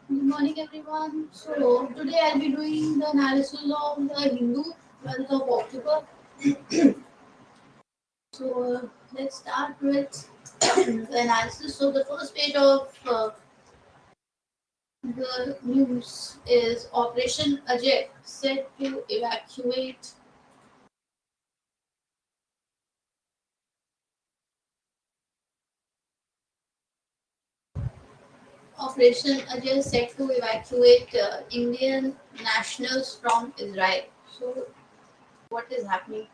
Good morning, everyone. So today I'll be doing the analysis of the Hindu 12th of October. So let's start with the analysis. So the first page of the news is Operation Ajay set to evacuate. Operation Ajay set to evacuate Indian nationals from Israel. So what is happening?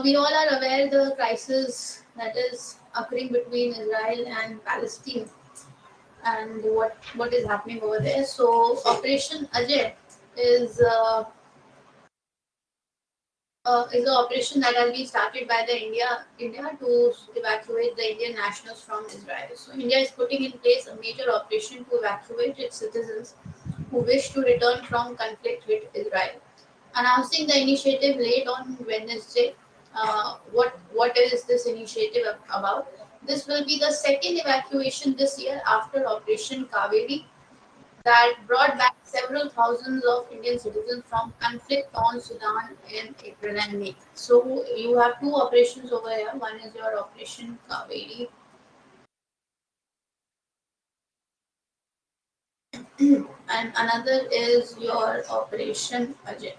We all are aware the crisis that is occurring between Israel and Palestine and what is happening over there. So Operation Ajay is is an operation that has been started by the India to evacuate the Indian nationals from Israel. So India is putting in place a major operation to evacuate its citizens who wish to return from conflict with Israel. Announcing the initiative late on Wednesday. What is this initiative about? This will be the second evacuation this year after Operation Kaveri that brought back several thousands of Indian citizens from conflict-torn Sudan in April and May. So you have two operations over here. One is your Operation Kaveri, and another is your Operation Ajay.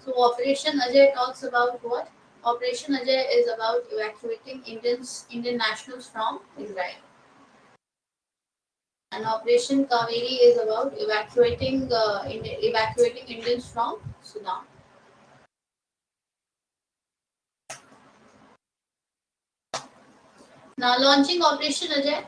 So Operation Ajay talks about what? Operation Ajay is about evacuating Indian nationals from Israel, and Operation Kaveri is about evacuating Indians from Sudan. Now launching Operation Ajay.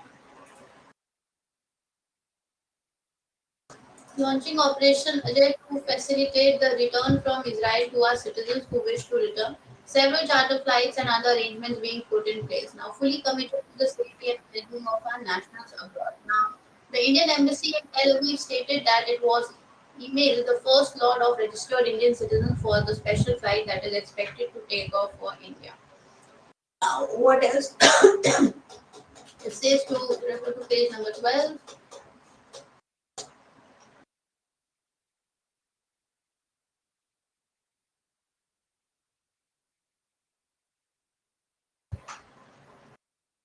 Launching Operation Ajay to facilitate the return from Israel to our citizens who wish to return. Several charter flights and other arrangements being put in place. Now, fully committed to the safety and well-being of our nationals abroad. Now, the Indian Embassy in Tel Aviv stated that it was emailed the first lot of registered Indian citizens for the special flight that is expected to take off for India. Now, what else? It says to refer to page number 12.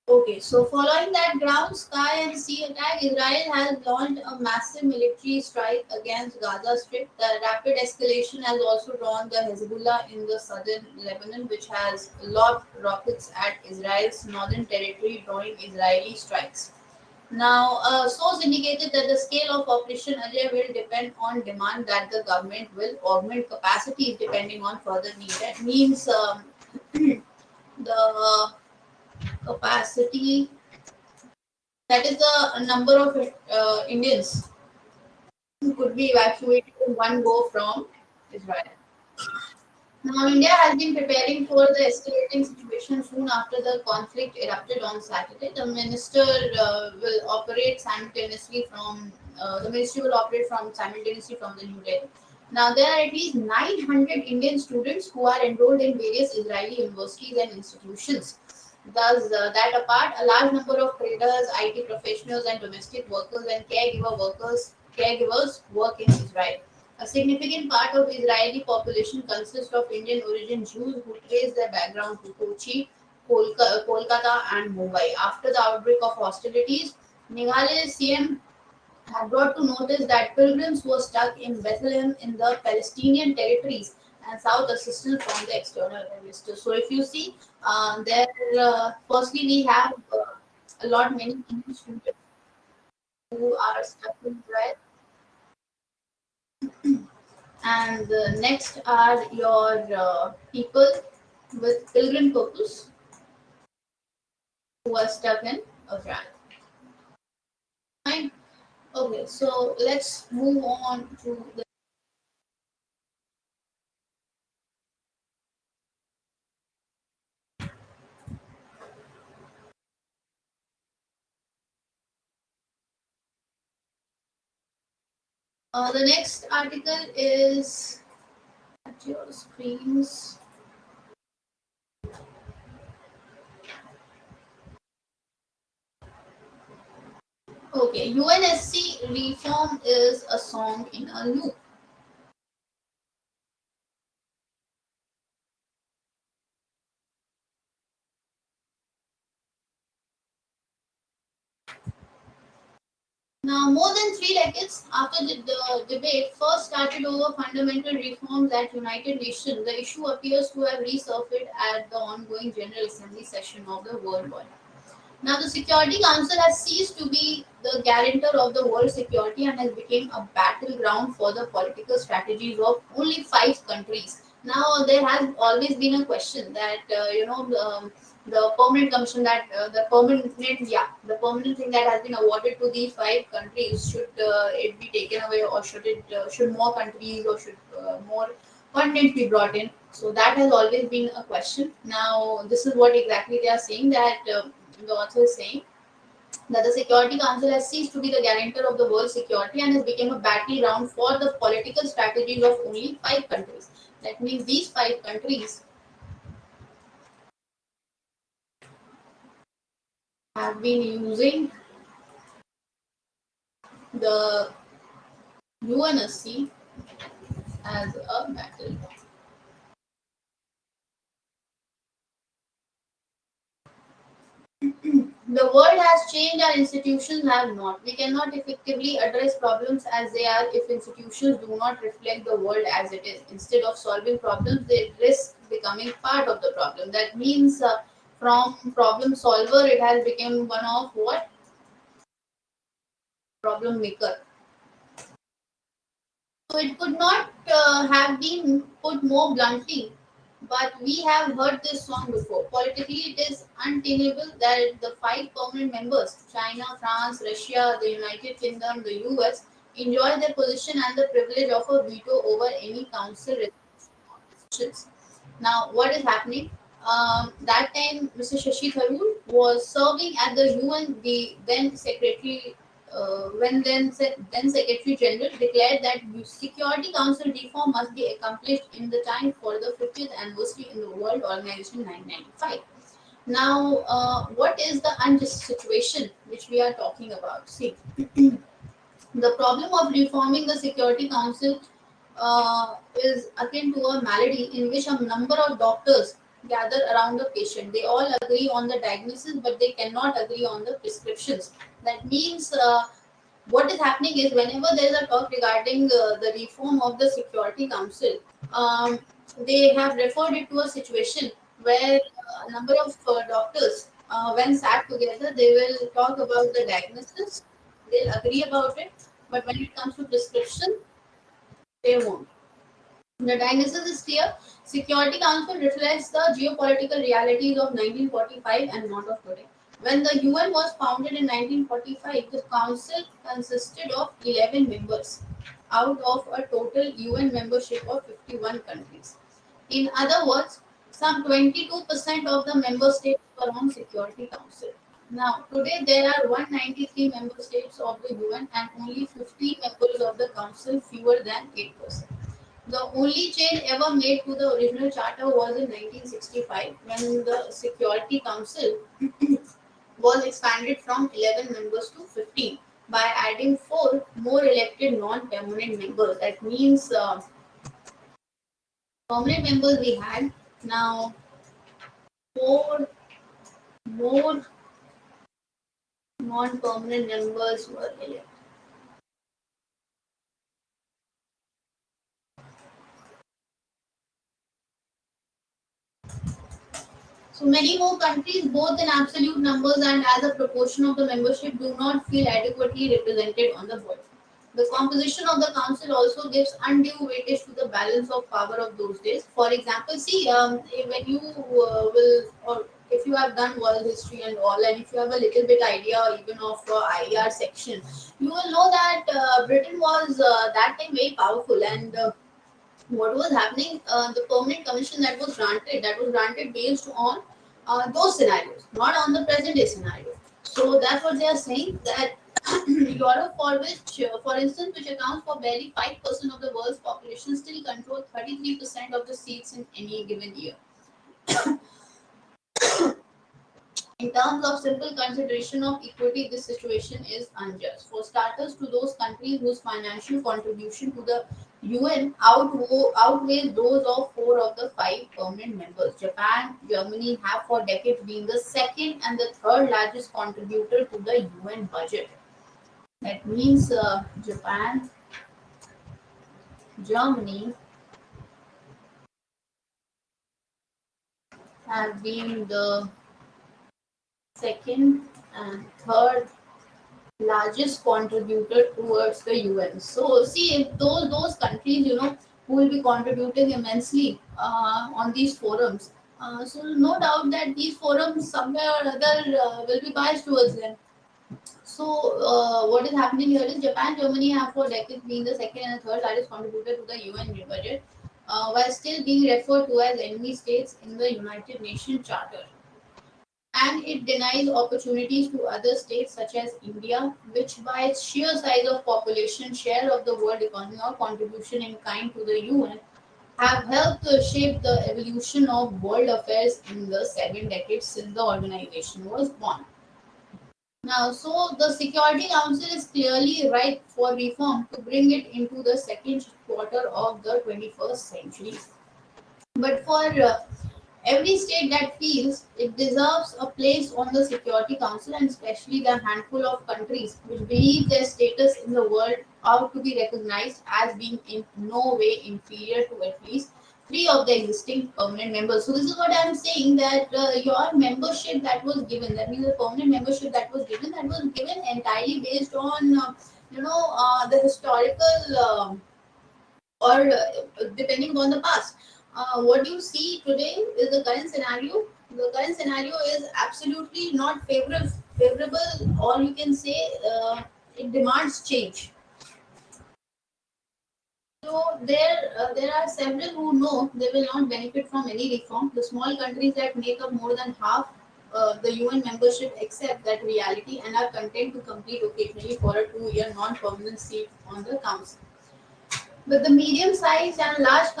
Okay, so following that ground, sky, and sea attack, Israel has launched a massive military strike against Gaza Strip. The rapid escalation has also drawn the Hezbollah in the southern Lebanon, which has lobbed rockets at Israel's northern territory, drawing Israeli strikes. Now, source indicated that the scale of Operation Ajay will depend on demand that the government will augment capacities depending on further need. That means the capacity that is the number of Indians who could be evacuated in one go from Israel. Now, India has been preparing for the escalating situation soon after the conflict erupted on Saturday. The minister will operate simultaneously from the ministry will operate from simultaneously from the New Delhi. Now, there are at least 900 Indian students who are enrolled in various Israeli universities and institutions. Thus, that apart, a large number of traders, IT professionals, and domestic workers and caregivers work in Israel. A significant part of Israeli population consists of Indian origin Jews who trace their background to Kochi, Kolkata, and Mumbai. After the outbreak of hostilities, Meghalaya's CM had brought to notice that pilgrims were stuck in Bethlehem in the Palestinian territories and sought assistance from the external investors. So, if you see, there firstly we have a lot many Indian students who are stuck in Israel, and next are your people with pilgrim purpose who are stuck in Iran. Fine. Okay, so let's move on to the next article is at your screens. Okay, UNSC reform is a song in a loop. Now, more than 3 decades after the debate first started over fundamental reforms at United Nations, the issue appears to have resurfaced at the ongoing General Assembly session of the World War. Now, the Security Council has ceased to be the guarantor of the world security and has become a battleground for the political strategies of only 5 countries. Now, there has always been a question that the permanent commission that the permanent thing that has been awarded to these 5 countries, should it be taken away, or should more countries, or should more content be brought in? So that has always been a question. Now, this is what exactly they are saying, that the author is saying that the Security Council has ceased to be the guarantor of the world's security and has become a battleground for the political strategies of only 5 countries. That means these 5 countries have been using the UNSC as a battleground. The world has changed, our institutions have not. We cannot effectively address problems as they are if institutions do not reflect the world as it is. Instead of solving problems, they risk becoming part of the problem. That means from problem solver, it has become one of what? Problem maker. So it could not have been put more bluntly, but we have heard this song before. Politically, it is untenable that the 5 permanent members, China, France, Russia, the United Kingdom, the US, enjoy their position and the privilege of a veto over any council resolutions. Now, what is happening? That time, Mr. Shashi Tharoor was serving at the UN. The then secretary, then Secretary General, declared that Security Council reform must be accomplished in the time for the 50th anniversary in the World Organization 1995. Now, what is the unjust situation which we are talking about? See, the problem of reforming the Security Council is akin to a malady in which a number of doctors gather around a patient. They all agree on the diagnosis, but they cannot agree on the prescriptions. That means what is happening is, whenever there is a talk regarding the reform of the Security Council, um, they have referred it to a situation where a number of doctors, when sat together, they will talk about the diagnosis, they'll agree about it, but when it comes to prescription, they won't. The diagnosis is clear. Security Council reflects the geopolitical realities of 1945 and not of today. When the UN was founded in 1945, the council consisted of 11 members out of a total UN membership of 51 countries. In other words, some 22% of the member states were on Security Council. Now, today there are 193 member states of the UN and only 50 members of the council, fewer than 8%. The only change ever made to the original charter was in 1965, when the Security Council was expanded from 11 members to 15 by adding 4 more elected non-permanent members. That means permanent members we had, now 4 more non-permanent members were elected. So many more countries, both in absolute numbers and as a proportion of the membership, do not feel adequately represented on the board. The composition of the council also gives undue weightage to the balance of power of those days. For example, see, when you will, or if you have done world history and all, and if you have a little bit idea even of IR section, you will know that Britain was that time very powerful, and what was happening, the permanent commission that was granted based on those scenarios, not on the present day scenario. So that's what they are saying, that Europe, for which for instance, which accounts for barely 5% of the world's population, still control 33% of the seats in any given year. In terms of simple consideration of equity, this situation is unjust. For starters, to those countries whose financial contribution to the UN outweighs those of four of the five permanent members. Japan, Germany have for decades been the second and the third largest contributor to the UN budget. That means Japan, Germany have been the second and third largest contributor towards the UN. So see, if those countries, who will be contributing immensely on these forums. So no doubt that these forums somewhere or other will be biased towards them. So what is happening here is Japan, Germany have for decades been the second and third largest contributor to the UN budget, while still being referred to as enemy states in the United Nations Charter. And it denies opportunities to other states such as India, which by its sheer size of population, share of the world economy, or contribution in kind to the UN, have helped shape the evolution of world affairs in the 7 decades since the organization was born. Now, so the Security Council is clearly ripe for reform to bring it into the second quarter of the 21st century. But for every state that feels it deserves a place on the Security Council, and especially the handful of countries which believe their status in the world ought to be recognized as being in no way inferior to at least three of the existing permanent members. So this is what I am saying, that your membership that was given, that means the permanent membership that was given entirely based on the historical or depending on the past. What you see today is the current scenario. The current scenario is absolutely not favorable, or you can say it demands change. So there are several who know they will not benefit from any reform. The small countries that make up more than half the UN membership accept that reality and are content to compete occasionally for a 2-year non-permanent seat on the council. But the medium-sized and large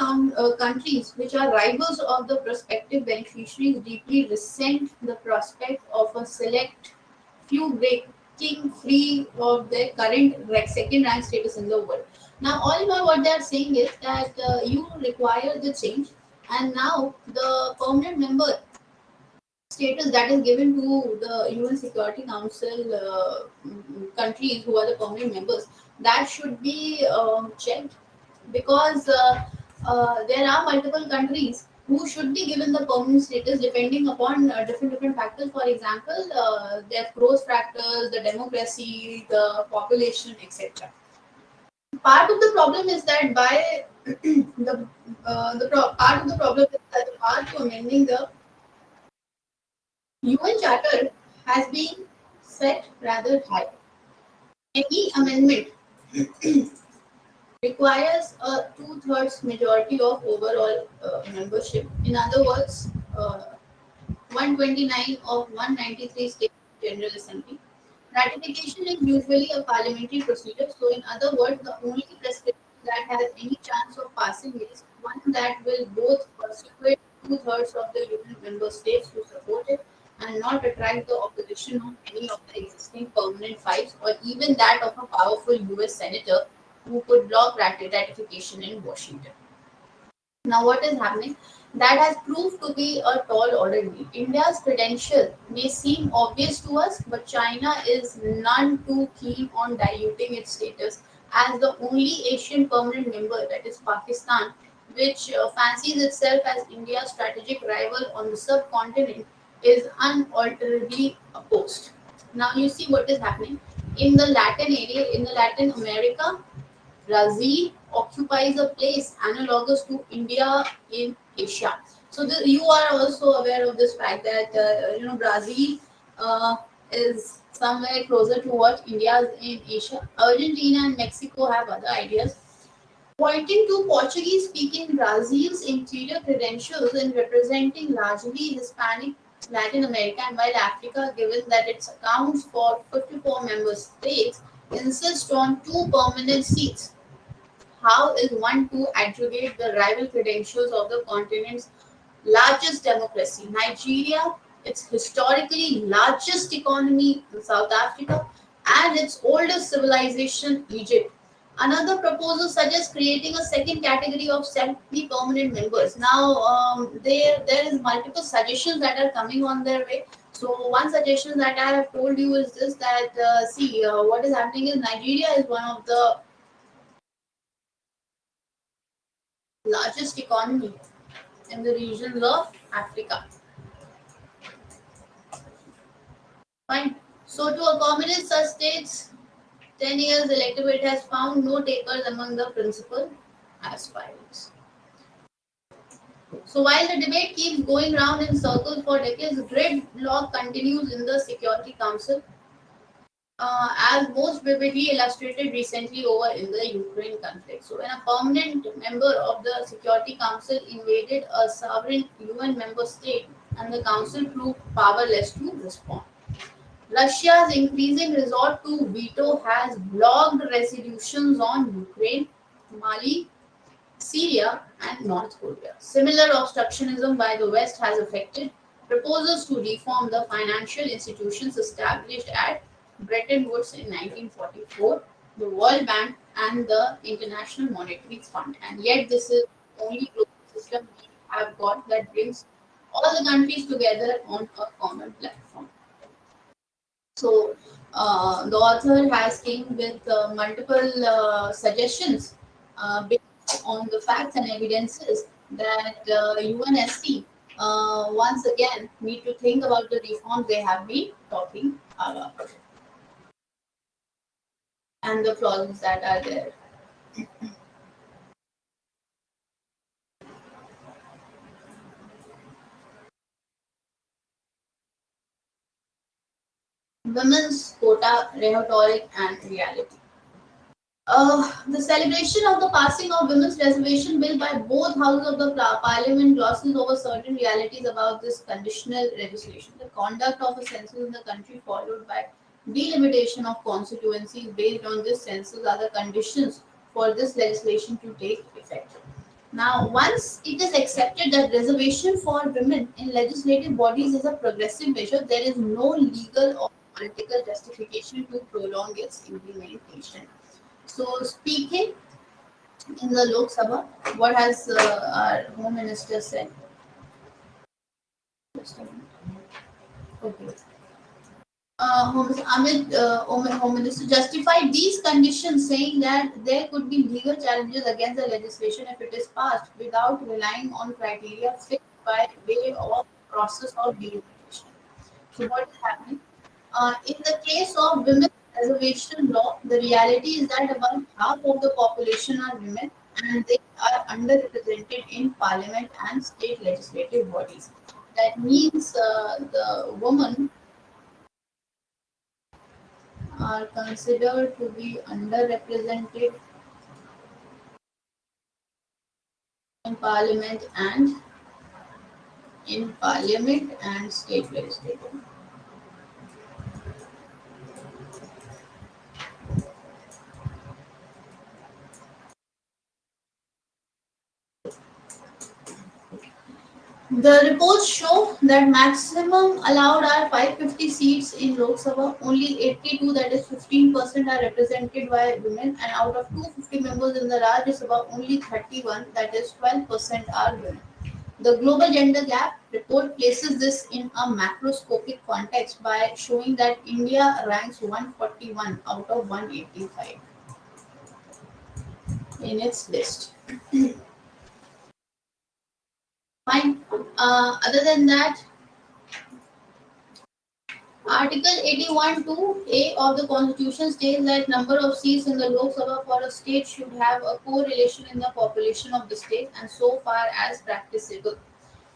countries, which are rivals of the prospective beneficiaries, deeply resent the prospect of a select few breaking free of their current second-rank status in the world. Now, all in all, what they are saying is that you require the change, and now the permanent member status that is given to the UN Security Council countries who are the permanent members, that should be checked, because there are multiple countries who should be given the permanent status depending upon different factors. For example, their growth factors, the democracy, the population, etc. Part of the problem is that by part of the problem is that the path to amending the UN Charter has been set rather high. Any amendment requires a two-thirds majority of overall membership. In other words, 129 of 193 state General Assembly. Ratification is usually a parliamentary procedure. So, in other words, the only prescription that has any chance of passing is one that will both persuade two-thirds of the union member states to support it and not attract the opposition of any of the existing permanent fives, or even that of a powerful US senator who could block ratification in Washington. Now, what is happening? That has proved to be a tall order. India's credential may seem obvious to us, but China is none too keen on diluting its status as the only Asian permanent member, that is Pakistan, which fancies itself as India's strategic rival on the subcontinent, is unalterably opposed. Now, you see what is happening in the Latin area, in the Latin America. Brazil occupies a place analogous to India in Asia. So you are also aware of this fact that Brazil is somewhere closer to what India is in Asia. Argentina and Mexico have other ideas. Pointing to Portuguese-speaking Brazil's interior credentials in representing largely Hispanic Latin America, and while Africa, given that it accounts for 54 member states, insists on 2 permanent seats. How is one to aggregate the rival credentials of the continent's largest democracy? Nigeria its historically largest economy in South Africa, and its oldest civilization, Egypt. Another proposal suggests creating a second category of semi-permanent members. Now, there is multiple suggestions that are coming on their way. So, one suggestion that I have told you is this: that what is happening is Nigeria is one of the largest economy in the region of Africa. Fine. So, to accommodate such states, 10 years electorate has found no takers among the principal aspirants. So while the debate keeps going round in circles for decades, gridlock continues in the Security Council, as most vividly illustrated recently over in the Ukraine conflict. So when a permanent member of the Security Council invaded a sovereign UN member state, and the council proved powerless to respond. Russia's increasing resort to veto has blocked resolutions on Ukraine, Mali, Syria, and North Korea. Similar obstructionism by the West has affected proposals to reform the financial institutions established at Bretton Woods in 1944, the World Bank, and the International Monetary Fund. And yet, this is the only global system we have got that brings all the countries together on a common platform. So, the author has came with multiple suggestions based on the facts and evidences that UNSC once again need to think about the reforms they have been talking about and the flaws that are there. Women's quota, rhetoric, and reality. The celebration of the passing of Women's Reservation Bill by both houses of the Parliament glosses over certain realities about this conditional legislation. The conduct of a census in the country, followed by delimitation of constituencies based on this census, are the conditions for this legislation to take effect. Now, once it is accepted that reservation for women in legislative bodies is a progressive measure, there is no legal or political justification to prolong its implementation. So, speaking in the Lok Sabha, what has our Home Minister said? Just a minute. Okay. Home Minister justified these conditions, saying that there could be legal challenges against the legislation if it is passed without relying on criteria fixed by way of process of delimitation. So, what is happening? In the case of women's reservation law, the reality is that about half of the population are women and they are underrepresented in parliament and state legislative bodies. That means the women are considered to be underrepresented in parliament and state legislative. The reports show that maximum allowed are 550 seats in Lok Sabha. Only 82, that is 15%, are represented by women, and out of 250 members in the Rajya Sabha, only 31, that is 12%, are women. The Global Gender Gap report places this in a macroscopic context by showing that India ranks 141 out of 185 in its list. Fine. Other than that, Article 81(2)(a) of the Constitution states that number of seats in the Lok Sabha for a state should have a correlation in the population of the state, and so far as practicable.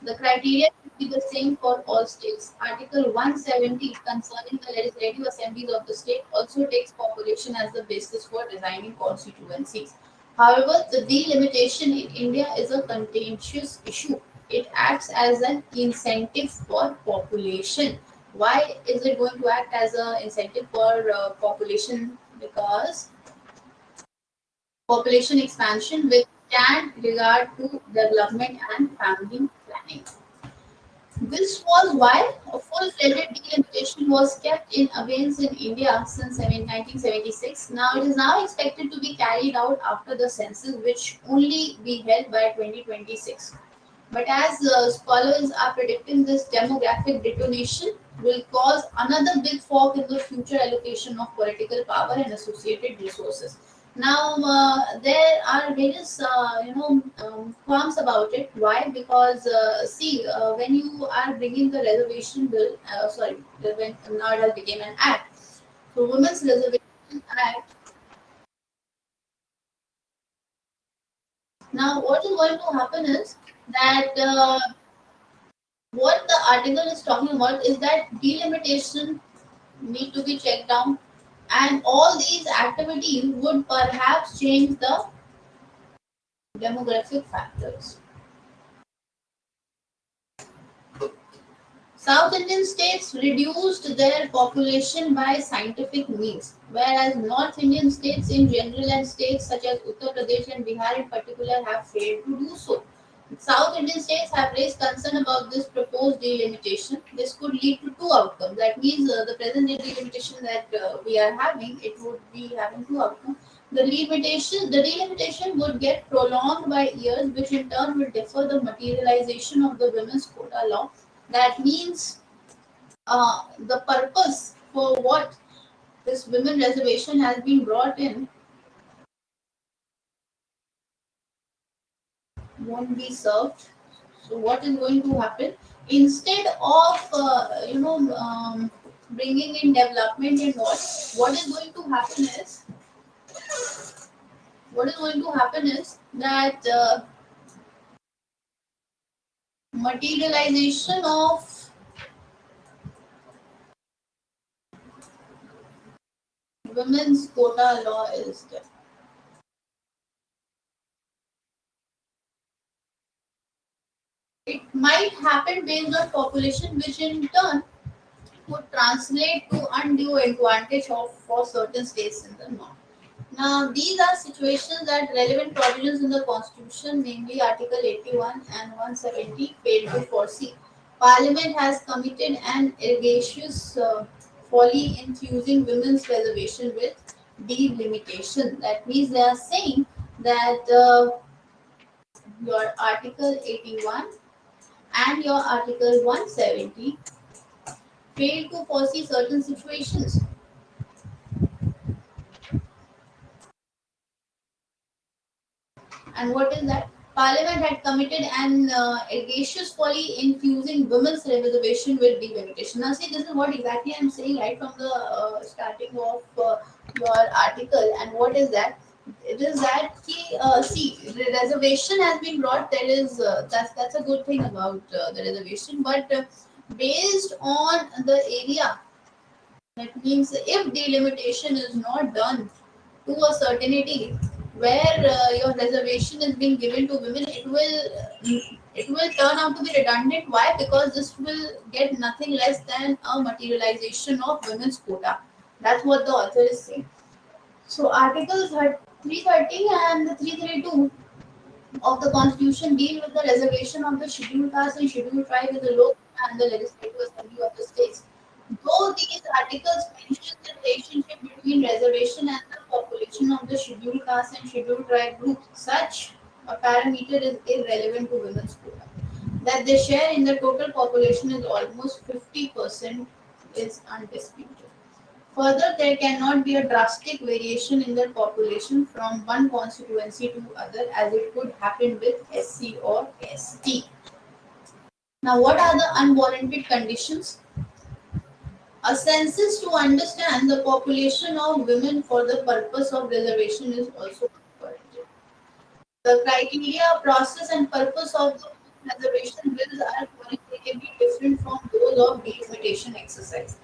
The criteria should be the same for all states. Article 170 concerning the legislative assemblies of the state also takes population as the basis for designing constituencies. However, the delimitation in India is a contentious issue. It acts as an incentive for population. Why is it going to act as an incentive for population? Because population expansion with regard to development and family planning. This was why a full-fledged delimitation was kept in abeyance in India since 1976. Now it is now expected to be carried out after the census, which only be held by 2026. But as scholars are predicting, this demographic detonation will cause another big fork in the future allocation of political power and associated resources. Now there are various qualms about it. Why? Because see, when you are bringing the reservation bill, when Noida became an act, so Women's Reservation Act. Now what is going to happen is that. What the article is talking about is that delimitation need to be checked down, and all these activities would perhaps change the demographic factors. South Indian states reduced their population by scientific means, whereas North Indian states in general and states such as Uttar Pradesh and Bihar in particular have failed to do so. South Indian states have raised concern about this proposed delimitation. This could lead to two outcomes. That means the present day delimitation that we are having, it would be having two outcomes. The delimitation would get prolonged by years, which in turn will defer the materialization of the women's quota law. That means the purpose for what this women reservation has been brought in won't be served. So what is going to happen? Instead of bringing in development and what is going to happen is that materialization of women's quota law is there. It might happen based on population, which in turn would translate to undue advantage for certain states in the north. Now, these are situations that relevant provisions in the Constitution, namely Article 81 and 170, fail to foresee. Parliament has committed an egregious folly in fusing women's reservation with delimitation. That means they are saying that your Article 81 and your Article 170 fail to foresee certain situations. And what is that? Parliament had committed an egregious folly in fusing women's reservation with delimitation. Now, see, this is what exactly I'm saying right from the starting of your article. And what is that? It is that the reservation has been brought. There is that's a good thing about the reservation, but based on the area, that means if delimitation is not done to a certainty where your reservation is being given to women, it will turn out to be redundant. Why? Because this will get nothing less than a materialization of women's quota. That's what the author is saying. So Articles 330 and 332 of the Constitution deal with the reservation of the scheduled caste and scheduled tribe in the local and the legislative assembly of the states. Though these articles mention the relationship between reservation and the population of the scheduled caste and scheduled tribe group, such a parameter is irrelevant to women's quota. That their share in the total population is almost 50% is undisputed. Further, there cannot be a drastic variation in their population from one constituency to other as it could happen with SC or ST. Now, what are the unwarranted conditions? A census to understand the population of women for the purpose of reservation is also warranted. The criteria, process, and purpose of the reservation bills are qualitatively different from those of delimitation exercise.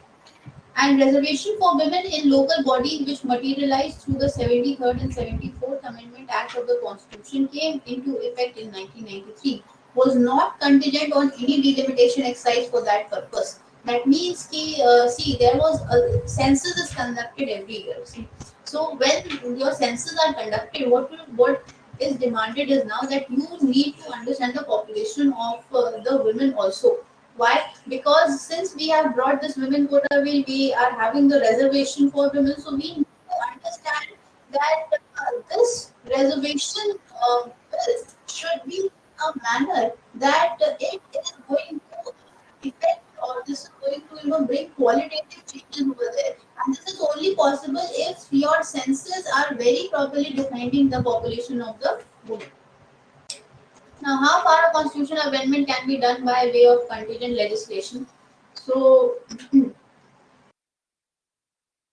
And reservation for women in local bodies, which materialized through the 73rd and 74th Amendment Act of the Constitution, came into effect in 1993, was not contingent on any delimitation exercise for that purpose. That means there was a census is conducted every year. See? So when your census are conducted, what is demanded is now that you need to understand the population of the women also. Why? Because since we have brought this women quota bill, we are having the reservation for women. So we need to understand that this reservation bill should be in a manner that it is going to effect, or this is going to bring qualitative changes over there. And this is only possible if your census are very properly defining the population of the women. Now, how far a constitutional amendment can be done by way of contingent legislation? So,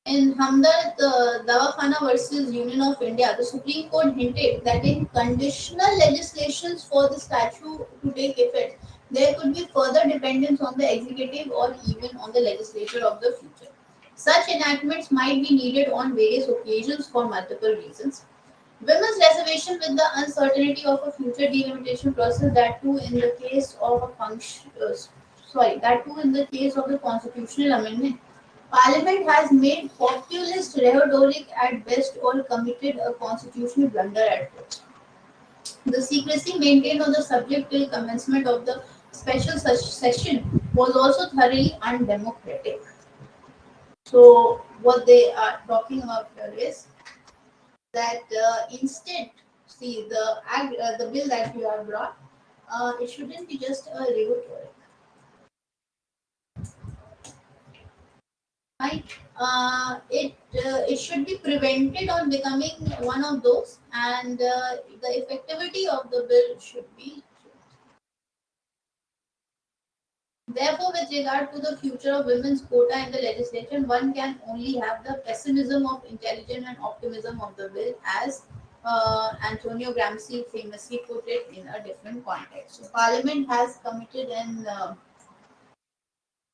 in Hamdard Dawakana versus Union of India, the Supreme Court hinted that in conditional legislations for the statute to take effect, there could be further dependence on the executive or even on the legislature of the future. Such enactments might be needed on various occasions for multiple reasons. Women's reservation with the uncertainty of a future delimitation process, that too in the case of a that too in the case of the constitutional amendment. Parliament has made populist rhetoric at best or committed a constitutional blunder at worst. The secrecy maintained on the subject till commencement of the special session was also thoroughly undemocratic. So, what they are talking about here is that instead, see the bill that you have brought, it shouldn't be just a rhetoric, right? It should be prevented on becoming one of those, and the effectivity of the bill should be. Therefore, with regard to the future of women's quota in the legislation, one can only have the pessimism of intelligence and optimism of the bill, as Antonio Gramsci famously put it in a different context. So, Parliament has committed an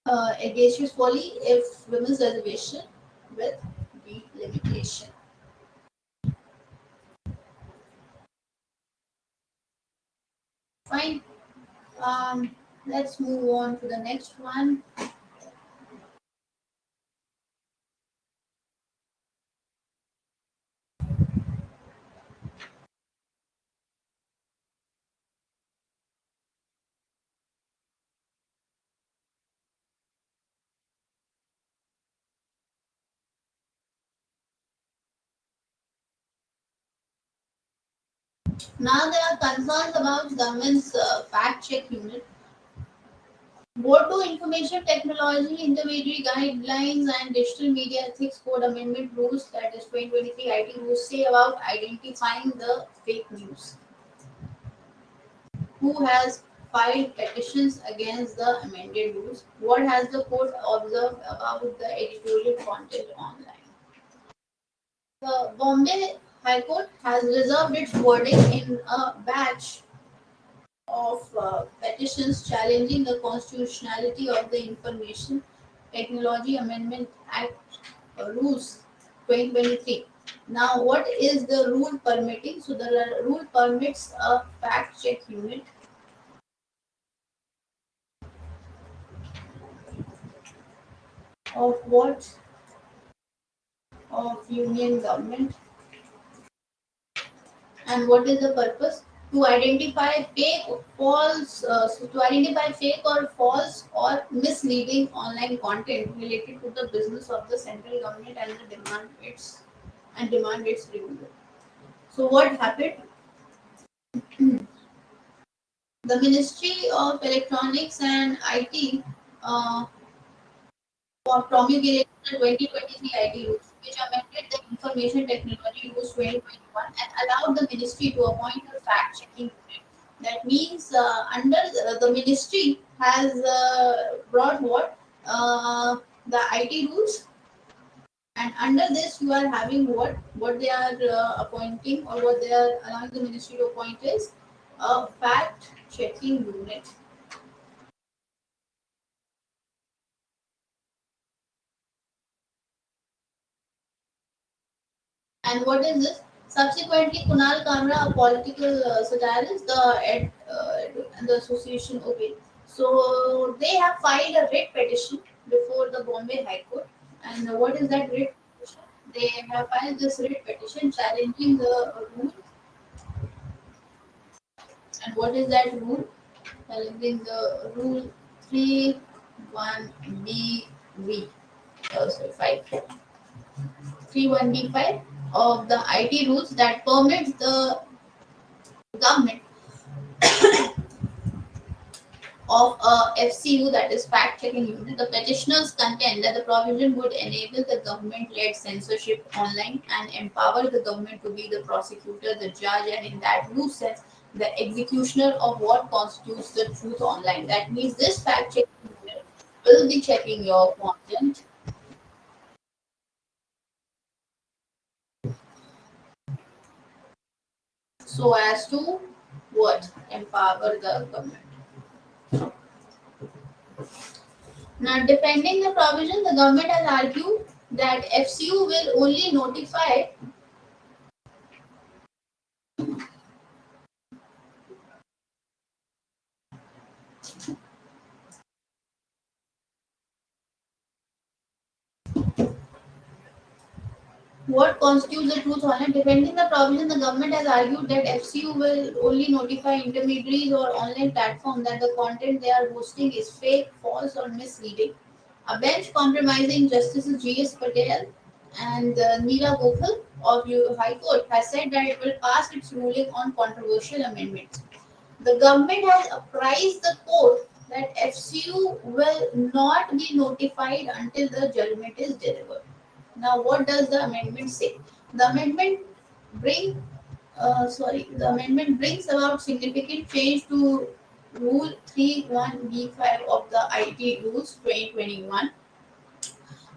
audacious folly if women's reservation with delimitation. Fine. Let's move on to the next one. Now there are concerns about government's fact check unit. Board to Information Technology Intermediary Guidelines and Digital Media Ethics Code Amendment Rules, that is 2023 IT rules, say about identifying the fake news. Who has filed petitions against the amended rules? What has the court observed about the editorial content online? The Bombay High Court has reserved its verdict in a batch of petitions challenging the constitutionality of the Information Technology Amendment Act rules 2023. Now, what is the rule permitting? So, the rule permits a fact check unit of what? Of union government. And what is the purpose? To identify fake or false or misleading online content related to the business of the central government and the demand its removal. So what happened? The Ministry of Electronics and IT uh, promulgated the 2023 IT rules, which amended the Information Technology Rules 2021 and allowed the ministry to appoint a fact-checking unit. That means under the ministry has brought what? The IT rules, and under this you are having what they are appointing, or what they are allowing the ministry to appoint is a fact-checking unit. And what is this? Subsequently, Kunal Kamra, a political satirist, the association obeyed. So they have filed a writ petition before the Bombay High Court. And what is that writ petition? They have filed this writ petition challenging the rule. And what is that rule? Challenging the rule 31BV, sorry, 5. 31B5 of the IT rules that permits the government of a FCU, that is fact checking unit. The petitioners contend that the provision would enable the government led censorship online and empower the government to be the prosecutor, the judge, and in that loose sense, the executioner of what constitutes the truth online. That means this fact checking unit will be checking your content so as to what? Empower the government. Now, defending the provision, the government has argued that FCU will only notify what constitutes the truth online. Defending the provision, the government has argued that FCU will only notify intermediaries or online platforms that the content they are hosting is fake, false, or misleading. A bench compromising Justices G.S. Patel and Neera Gokhale of High Court has said that it will pass its ruling on controversial amendments. The government has apprised the court that FCU will not be notified until the judgment is delivered. Now, what does the amendment say? The amendment bring, the amendment brings about significant change to Rule 31B5 of the IT Rules 2021,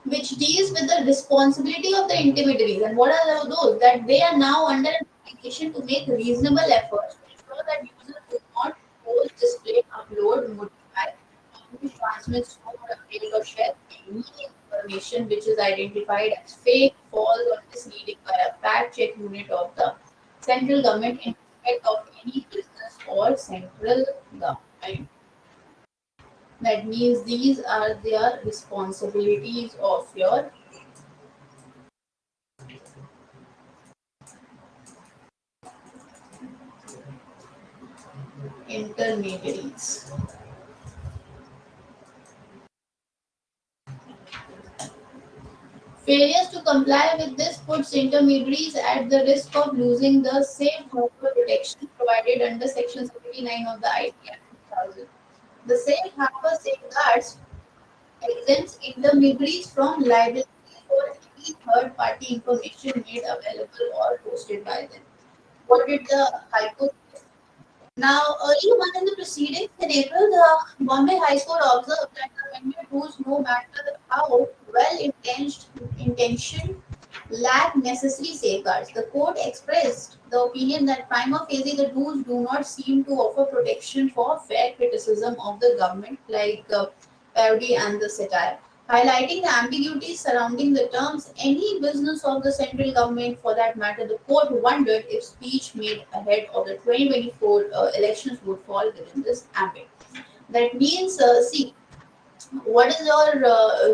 which deals with the responsibility of the intermediaries. And what are those? That they are now under an obligation to make reasonable efforts to ensure that users do not post, display, upload, modify, publish, transmit, store, update, or share any information which is identified as fake, false, or misleading by a fact check unit of the central government in respect of any business or central government. That means these are their responsibilities of your intermediaries. Failures to comply with this puts intermediaries at the risk of losing the safe harbor protection provided under Section 79 of the IT Act 2000. The safe harbor safeguards exempts intermediaries from liability for any third-party information made available or posted by them. What did the High Court say? Now, early on in the proceedings in April, the Bombay High Court observed that the amendment rules, no matter how intentioned, lack necessary safeguards. The court expressed the opinion that prima facie the rules do not seem to offer protection for fair criticism of the government, like parody and the satire. Highlighting the ambiguities surrounding the terms any business of the central government, for that matter, the court wondered if speech made ahead of the 2024 elections would fall within this ambit. That means, see, what is your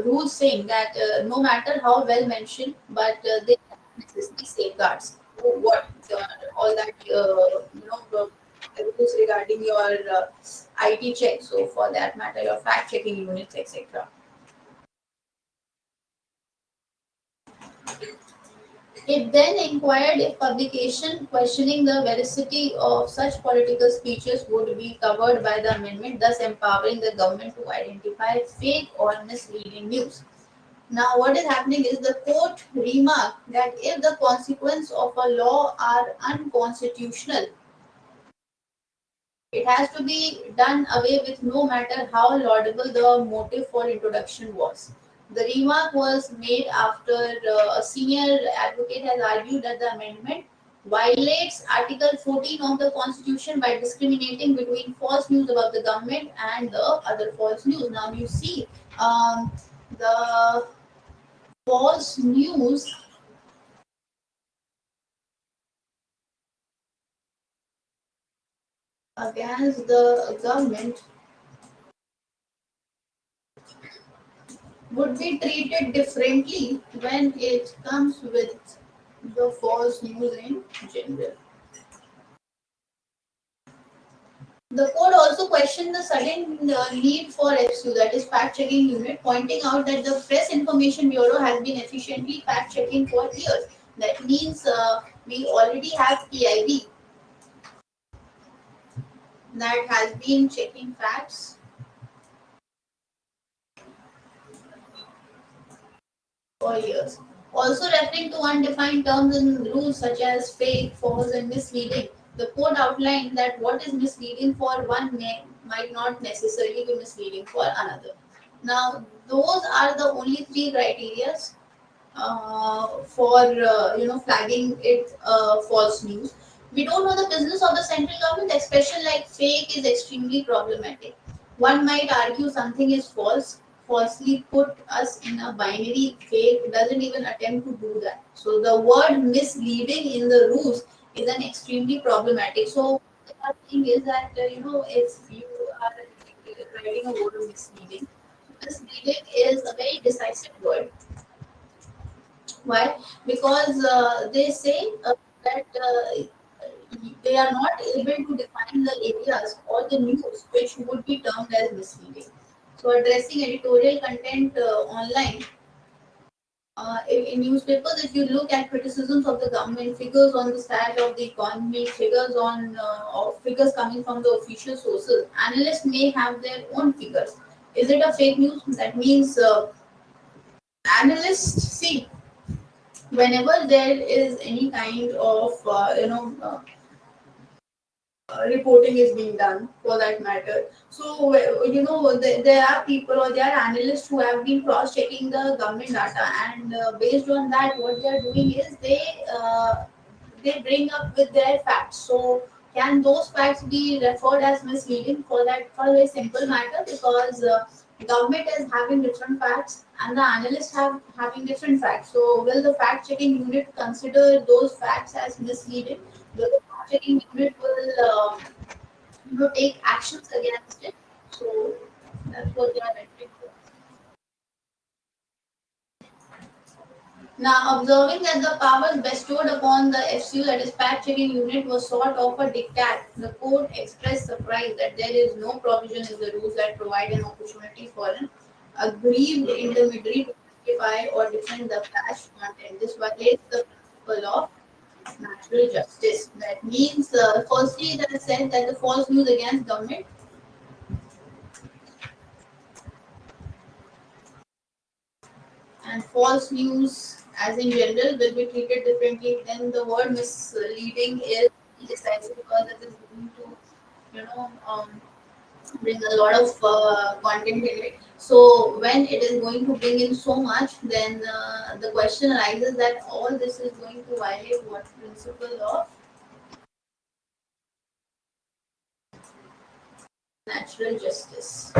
rule saying that no matter how well mentioned, but they have necessary safeguards. What all that rules regarding your IT check. So for that matter, your fact checking units, etc. It then inquired if publication questioning the veracity of such political speeches would be covered by the amendment, thus empowering the government to identify fake or misleading news. Now, what is happening is the court remarked that if the consequences of a law are unconstitutional, it has to be done away with no matter how laudable the motive for introduction was. The remark was made after a senior advocate has argued that the amendment violates Article 14 of the Constitution by discriminating between false news about the government and the other false news. Now, you see, the false news against the government would be treated differently when it comes with the false news in general. The code also questioned the sudden need for FSU, that is fact checking unit, pointing out that the Press Information Bureau has been efficiently fact checking for years. That means we already have PIB that has been checking facts for years. Also referring to undefined terms in rules such as fake, false, and misleading, the code outlined that what is misleading for one might not necessarily be misleading for another. Now, those are the only three criteria for flagging it false news. We don't know the business of the central government. Expression like fake is extremely problematic. One might argue something is false, falsely put us in a binary. Fake doesn't even attempt to do that. So the word misleading in the rules is an extremely problematic. So the thing is that if you are writing a word of misleading, misleading is a very decisive word. Why? Because they say that they are not able to define the areas or the news which would be termed as misleading. So, addressing editorial content online in newspapers, if you look at criticisms of the government, figures on the stat of the economy, figures on or figures coming from the official sources, analysts may have their own figures. Is it a fake news? That means analysts see whenever there is any kind of reporting is being done for that matter. So there are people or there are analysts who have been cross checking the government data, and based on that what they are doing is they bring up with their facts. So can those facts be referred as misleading for that, for a very simple matter? Because government is having different facts and the analysts have having different facts. So will the fact checking unit consider those facts as misleading? Will the fact checking unit will take actions against it? So that's what they are referring to. Now, observing that the powers bestowed upon the FCU, that is fact checking unit, was sort of a diktat, the court expressed surprise that there is no provision in the rules that provide an opportunity for an aggrieved intermediary to justify or defend the flash content. This violates the principle of natural justice. That means, firstly, that said that the false news against government and false news as in general will be treated differently. Then the word misleading is decisive because it is going to bring a lot of content in it. So when it is going to bring in so much, then the question arises that all this is going to violate what principle of natural justice.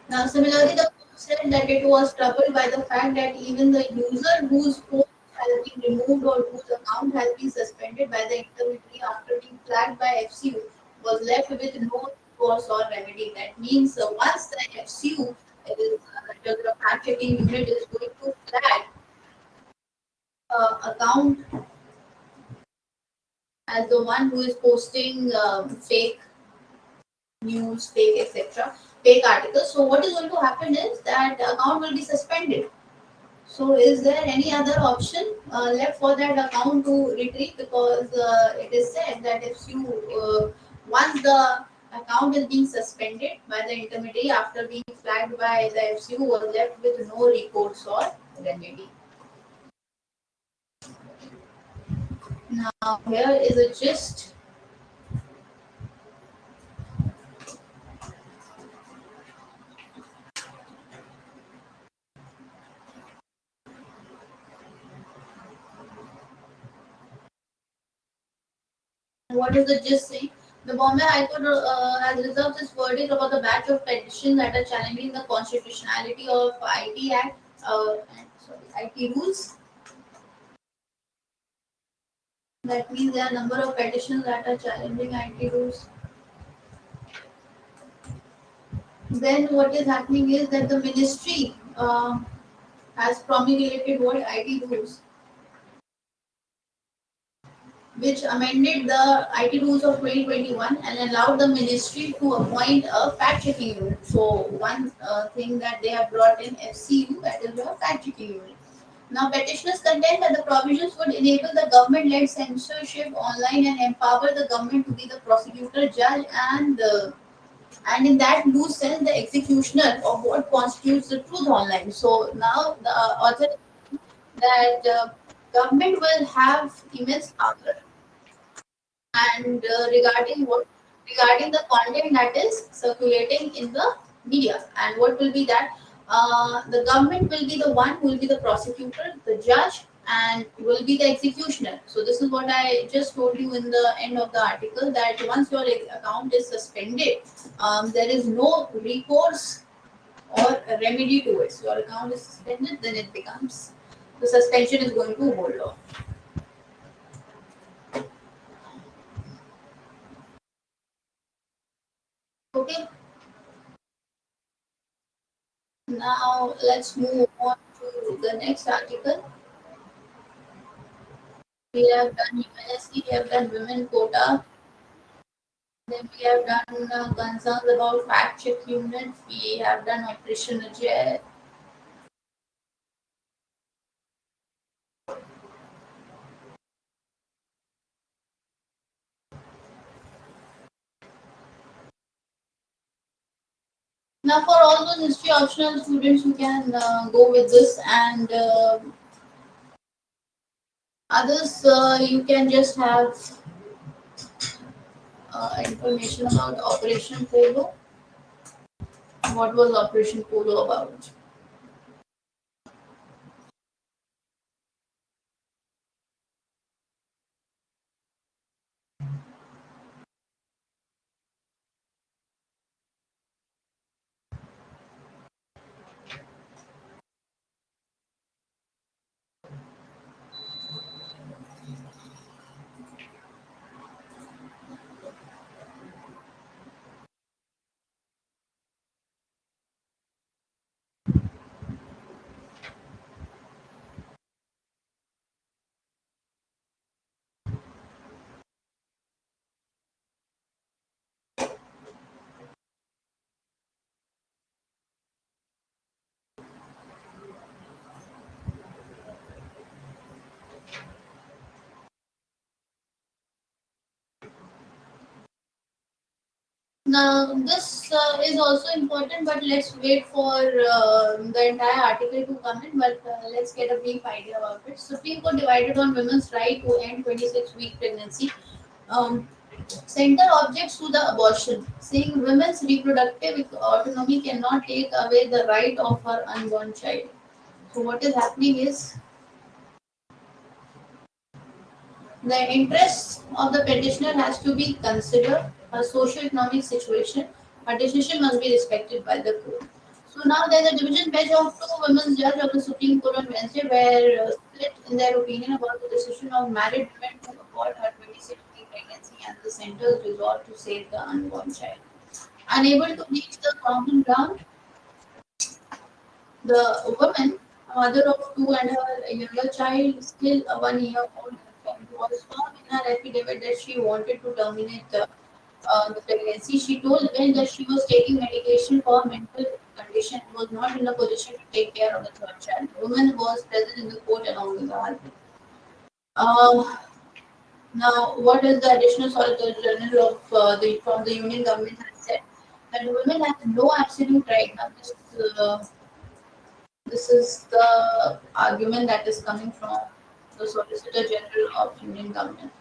Now, similarly, the court said that it was troubled by the fact that even the user whose post has been removed or whose account has been suspended by the intermediary after being flagged by FCU was left with no recourse or remedy. That means once the FCU, is, the fact checking unit is going to flag account as the one who is posting fake news, fake etc., fake articles. So what is going to happen is that the account will be suspended. So is there any other option left for that account to retrieve? Because it is said that if you once the account is being suspended by the intermediary after being flagged by the FCU was left with no recourse or remedy. Now here is a gist. What is the gist saying? The Bombay High Court has reserved its verdict about the batch of petitions that are challenging the constitutionality of IT Act, IT rules. That means there are a number of petitions that are challenging IT rules. Then what is happening is that the ministry has promulgated what IT rules. which amended the IT rules of 2021 and allowed the ministry to appoint a fact checking unit. So, one thing that they have brought in FCU, that is the fact checking unit. Now, petitioners contend that the provisions would enable the government led censorship online and empower the government to be the prosecutor, judge, and in that loose sense, the executioner of what constitutes the truth online. So, now the author that government will have immense power and regarding the content that is circulating in the media, and what will be that the government will be the one who will be the prosecutor, the judge, and will be the executioner. So this is what I just told you in the end of the article, that once your account is suspended, there is no recourse or a remedy to it. So your account is suspended, then it becomes, the suspension is going to hold on. Okay. Now let's move on to the next article. We have done UNSC, we have done women quota, then we have done concerns about fact check units, we have done Operation Ajay. Now for all those history optional students who can go with this, and others you can just have information about Operation Polo. What was Operation Polo about? Now, this is also important, but let's wait for the entire article to come in. But let's get a brief idea about it. Supreme Court divided on women's right to end 26-week pregnancy. Um, Center objects to the abortion, saying women's reproductive autonomy cannot take away the right of her unborn child. So, what is happening is the interests of the petitioner has to be considered, a socio-economic situation. Her decision must be respected by the court. So now there's a division bench of two women's judges of the Supreme Court on Wednesday were split in their opinion about the decision of married women to abort her 26-week pregnancy and the center's resolve to save the unborn child. Unable to reach the common ground, the woman, a mother of two and her younger child, still a 1 year old infant, was found in her affidavit that she wanted to terminate the pregnancy. She told Ben that she was taking medication for a mental condition and was not in a position to take care of the third child. The woman was present in the court along with her husband. Uh, Now, what is the additional Solicitor General of the from the Union government has said that women have no absolute right. Now, this is the argument that is coming from the Solicitor General of Union Government.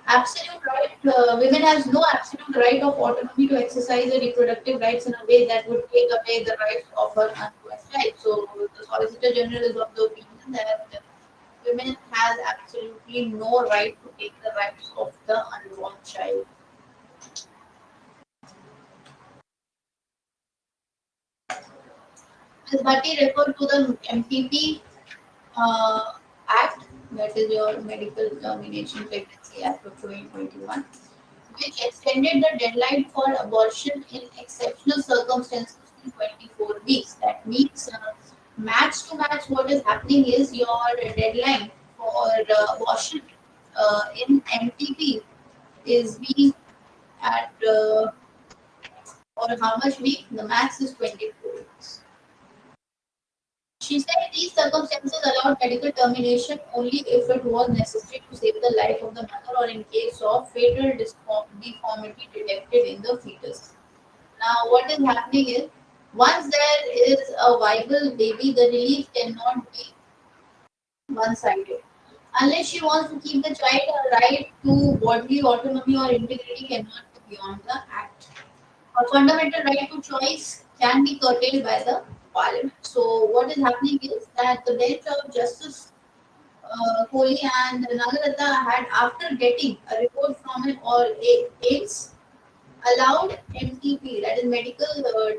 Absolute right. Women has no absolute right of autonomy to exercise their reproductive rights in a way that would take away the rights of her unborn child. So the Solicitor General is of the opinion that women has absolutely no right to take the rights of the unborn child. Ms. Bhatti referred to the MPP uh, Act, that is your Medical Termination Pregnancy Act of 2021, which extended the deadline for abortion in exceptional circumstances to 24 weeks. That means Match to match, what is happening is your deadline for abortion in MTP is being at or how much week? The max is 24 weeks. She said these circumstances allowed medical termination only if it was necessary to save the life of the mother or in case of fatal deformity detected in the fetus. Now, what is happening is once there is a viable baby, the relief cannot be one sided. Unless she wants to keep the child, her right to bodily autonomy or integrity cannot be beyond the act. A fundamental right to choice can be curtailed by the parliament. So, what is happening is that the bench of Justice Kohli and Nagar had, after getting a report from an all AIDS, allowed MTP, that is medical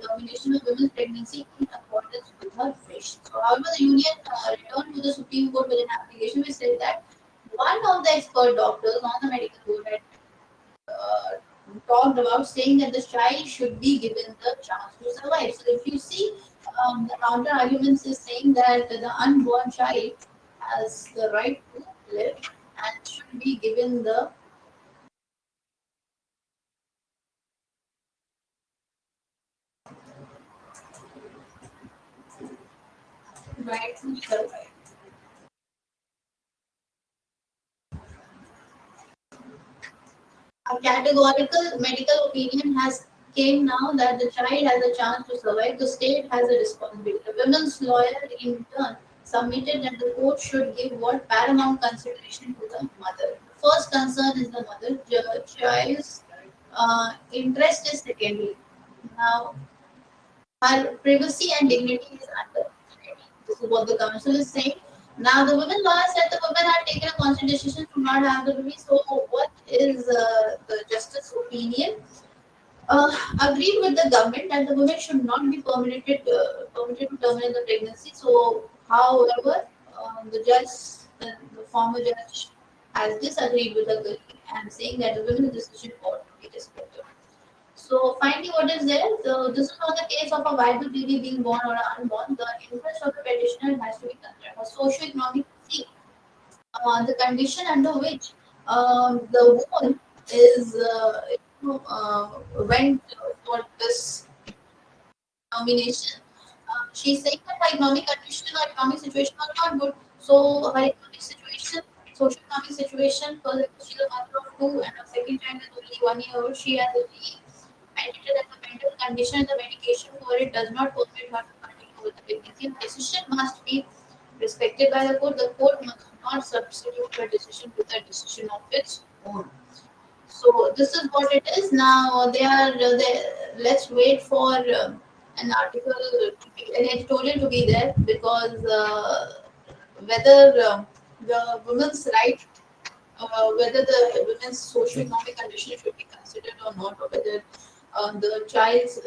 termination of women's pregnancy, in accordance with her wish. So, however, the union returned to the Supreme Court with an application which said that one of the expert doctors on the medical board had uh, talked about saying that the child should be given the chance to survive. So, if you see, the counter arguments is saying that the unborn child has the right to live and should be given the right to survive. A categorical medical opinion has came now that the child has a chance to survive. The state has a responsibility. The women's lawyer, in turn, submitted that the court should give what paramount consideration to the mother. The first concern is the mother. The child's interest is secondary. Now, her privacy and dignity is under threat. This is what the council is saying. Now, the women law said the women had taken a conscious decision to not have the baby. So, what is the justice opinion? Agreed with the government that the women should not be permitted to terminate the pregnancy. So, however, the former judge, has disagreed with the colleague and saying that the women's decision ought to be respected. So, finally, what is there? So, this is not the case of a viable baby being born or unborn. The interest of the petitioner has to be considered. A socio-economic see the condition under which the woman is went for this nomination. She's saying that her economic condition or economic situation are not good. So her economic situation, socio-economic situation, for example, she's a mother of two and her second child is only 1 year old. She has only admitted that the mental condition and the medication for it does not permit her to continue with the pregnancy. The decision must be respected by the court. The court must not substitute her decision with a decision of its own. So this is what it is. Now they are. Let's wait for an article, an editorial to be there because whether the women's right, whether the women's socio-economic condition should be considered or not, or whether the child's,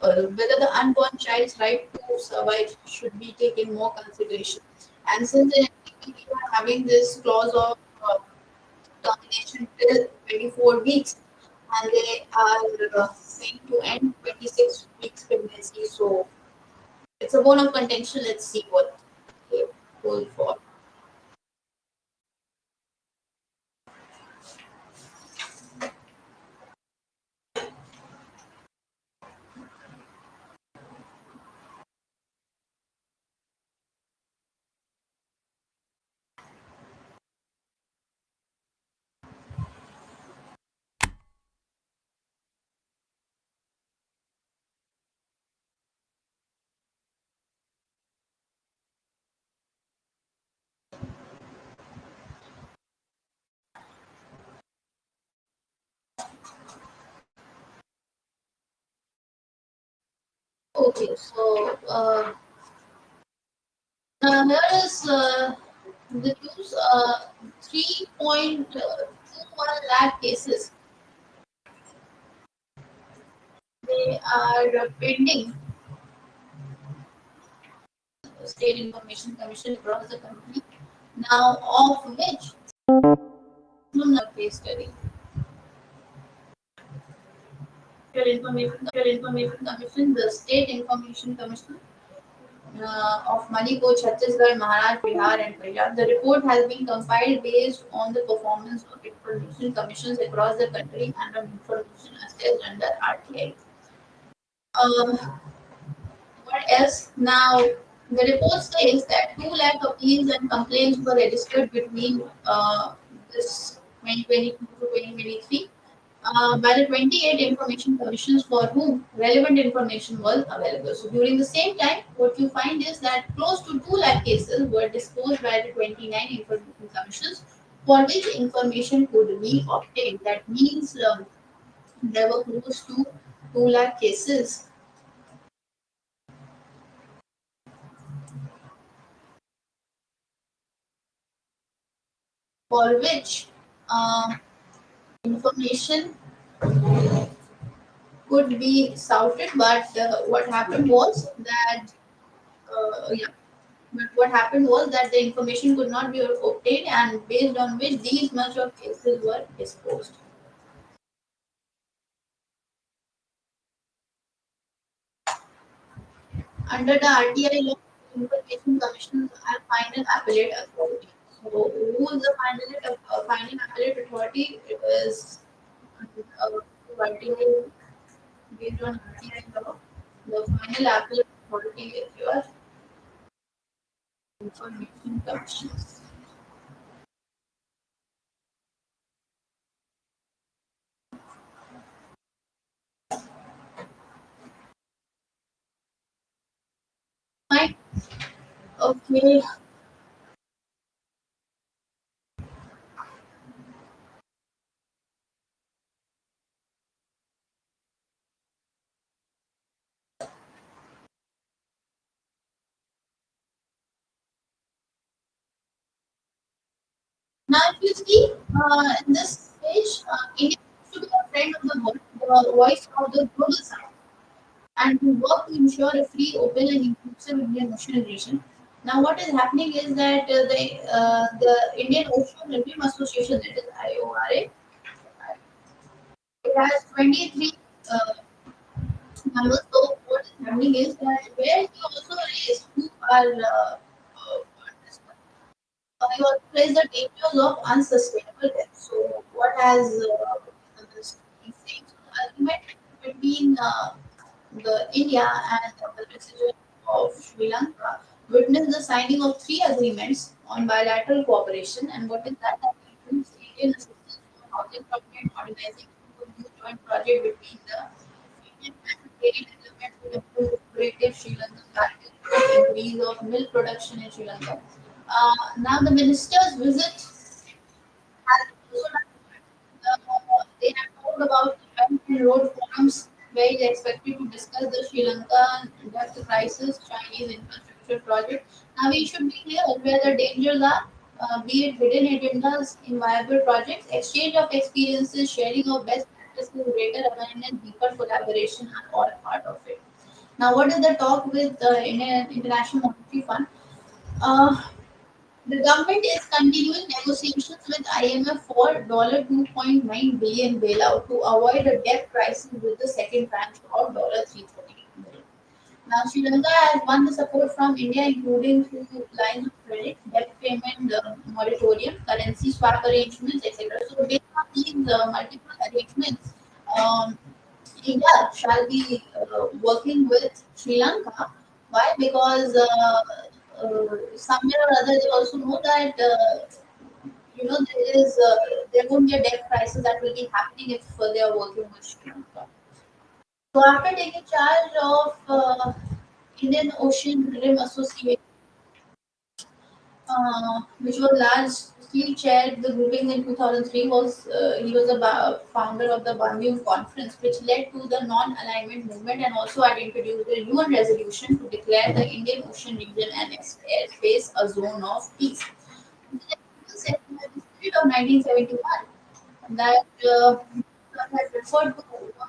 whether the unborn child's right to survive should be taken more consideration. And since the NPP are having this clause of termination till 24 weeks, and they are saying to end 26 weeks pregnancy, so it's a bone of contention. Let's see what they go for. Okay, so here is the news. 3.21 lakh cases they are pending. State Information Commission across the country. Now, of which case study. Information Commission, the State Information Commission of Manipur, Chhattisgarh, Maharashtra, Bihar, and Punjab. The report has been compiled based on the performance of information commissions across the country and on information assessed under RTI. Um, what else? Now, the report says that 2 lakh appeals and complaints were registered between this 2022 to 2023 by the 28 information commissions for whom relevant information was available. So during the same time, what you find is that close to 2 lakh cases were disposed by the 29 information commissions for which information could be obtained. That means there were close to 2 lakh cases for which information could be souted, but what happened was that yeah, but what happened was that the information could not be obtained, and based on which these much of cases were disposed. Under the RTI law, information commissions are final appellate authority. So, who is the final appellate authority? It is RTI, based on RTI law. The final appellate authority is your information commissions. Fine. Okay. Now, if you see in this page, India used to be a friend of the world, the voice of the global south, and to work to ensure a free, open, and inclusive Indian Ocean region. Now, what is happening is that the Indian Ocean Review Association, that is IORA, it has 23 uh, members. So, what is happening is that where he also raised who are you also raise the dangers of unsustainable debt. So, what has this been saying? So, the agreement between the India and the President of Sri Lanka witnessed the signing of 3 agreements on bilateral cooperation. And what is that? That includes Indian assistance for housing project, organizing a new joint project between the Indian and dairy development to improve cooperative Sri Lankan practice, increase of milk production in Sri Lanka. Now the minister's visit has also they have talked about the Belt and Road forums where they expected to discuss the Sri Lankan debt crisis, Chinese infrastructure project. Now we should be clear where the dangers are, be it hidden agendas in viable projects, exchange of experiences, sharing of best practices, greater awareness, deeper collaboration are all part of it. Now, what is the talk with the International Monetary Fund? Uh, the government is continuing negotiations with IMF for $2.9 billion bailout to avoid a debt crisis with the second tranche of $330 billion. Now, Sri Lanka has won the support from India, including through lines of credit, debt payment moratorium, currency swap arrangements, etc. So, based on these multiple arrangements, um, India shall be working with Sri Lanka. Why? Because somewhere or other they also know that there won't be a debt crisis that will be happening if they are working with Sri Lanka. So after taking charge of Indian Ocean Rim Association, which was largely chaired the grouping in 2003, was he was a founder of the Bandung Conference, which led to the non-alignment movement and also had introduced a UN resolution to declare the Indian Ocean region and its airspace a zone of peace. This is in the spirit of 1971 that had referred to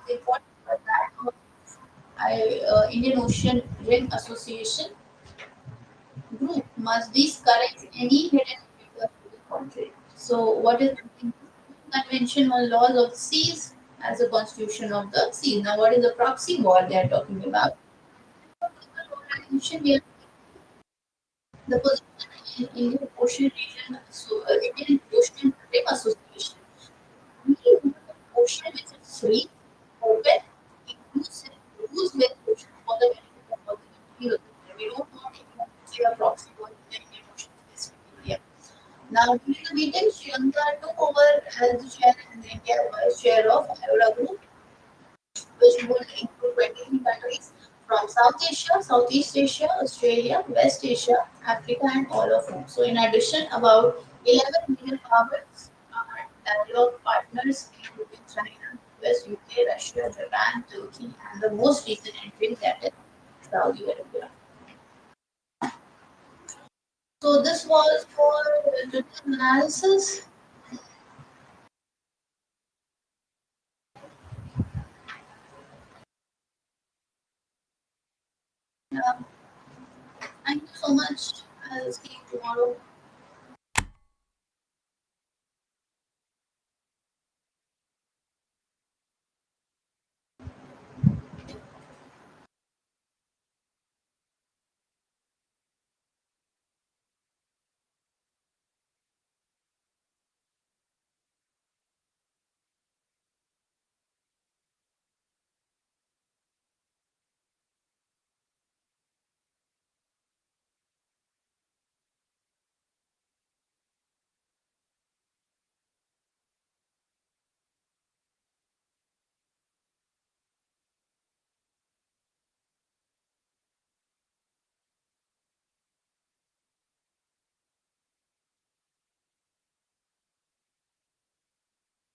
the importance of that Indian Ocean Rim Association group must discourage any hidden agenda to the contrary. So, what is the Convention on Laws of the Seas as the Constitution of the Seas? Now, what is the proxy war they are talking about? Organization The position in Indian Ocean Region, so Indian Ocean Rim Association, we want an ocean which is free, open, inclusive, rules with ocean for the benefit of all the people. We don't want anyone to say a proxy for the Indian Ocean specifically. Now, during the meeting, Sri Lanka took over as the chair and India was chair of IORA group, which would include 23 countries from South Asia, Southeast Asia, Australia, West Asia, Africa, and all of them. So, in addition, about 11 major powers are dialogue partners, including China, US, UK, Russia, Japan, Turkey, and the most recent entry that is Saudi Arabia. So, this was for written analysis. Thank you so much. I'll see you tomorrow.